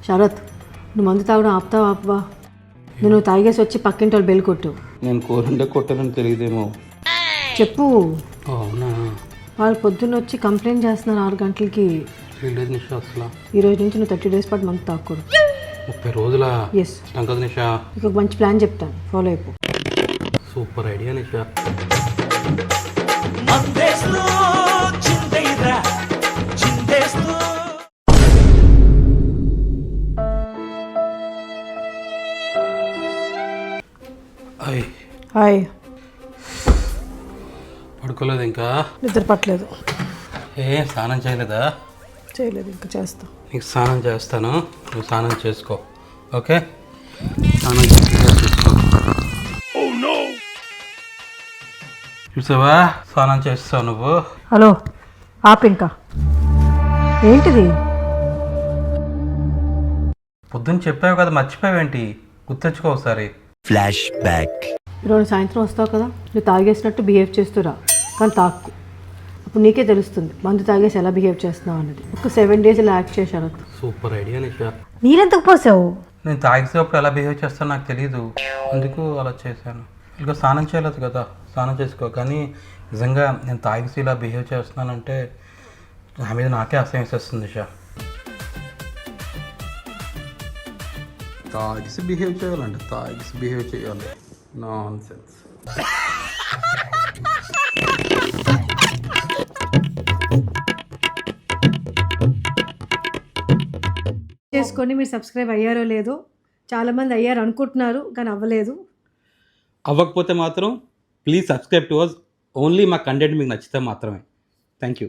శరత్, నువ్వు మందు తాగడం ఆపుతావా ఆపవా? నువ్వు తాగేసి వచ్చి పక్కింటి వాళ్ళు బెల్ కొట్టు. నేను కోరుంటే కొట్టాలని తెలియదేమో. చెప్పు. అవునా? వాళ్ళు పొద్దున్న వచ్చి కంప్లైంట్ చేస్తున్నారు 6 గంటలకి. లేదు నిషా, అసలు ఈ రోజు నుంచి నువ్వు 30 డేస్ పాటు మందు తాగకూడదు. 30 రోజుల? ఎస్. కదా నిషా, నీకు ఒక మంచి ప్లాన్ చెప్తాను, ఫాలో అయిపో. సూపర్ ఐడియా నిషా. హాయ్. పడుకోలేదు ఇంకా? నిద్ర పట్టలేదు. స్నానం చేయలేదా? చేయలేదు, ఇంకా చేస్తా. నీకు స్నానం చేస్తాను, నువ్వు స్నానం చేసుకో. ఓకే, స్నానం చేసుకో. చూసావా, స్నానం చేస్తావు నువ్వు. హలో, ఆపు ఇంకా. ఏంటిది? పొద్దున్న చెప్పావు కదా, మర్చిపోయావేంటి? గుర్తెచ్చుకో ఒకసారి. Flash back. ఈరోజు సాయంత్రం వస్తావు కదా, నువ్వు తాగేసినట్టు బిహేవ్ చేస్తురా, కానీ తాక్కు. అప్పుడు నీకే తెలుస్తుంది మందు తాగేసి ఎలా బిహేవ్ చేస్తున్నావు అన్నది. ఒక 7 డేస్ ఇలా యాక్ట్ చేశాను. సూపర్ ఐడియా నిషా. నీరెందుకు పోసావు? నేను తాగేసేటప్పుడు ఎలా బిహేవ్ చేస్తానో నాకు తెలియదు, అందుకు అలా చేశాను. ఇంకా స్నానం చేయలేదు కదా, స్నానం చేసుకో. కానీ నిజంగా నేను తాగేసి ఇలా బిహేవ్ చేస్తున్నానంటే నా మీద నాకే అసహ్యం వేసేస్తుంది నిషా. తాగిసి బిహేవ్ చేయాలండి, తాగిసి బిహేవ్ చేయాలి. నాన్సెన్స్. చేసుకొని మీరు సబ్స్క్రైబ్ అయ్యారో లేదో, చాలామంది అయ్యారు అనుకుంటున్నారు కానీ అవ్వలేదు. అవ్వకపోతే మాత్రం please subscribe to us. Only మా కంటెంట్ మీకు నచ్చితే మాత్రమే. Thank you.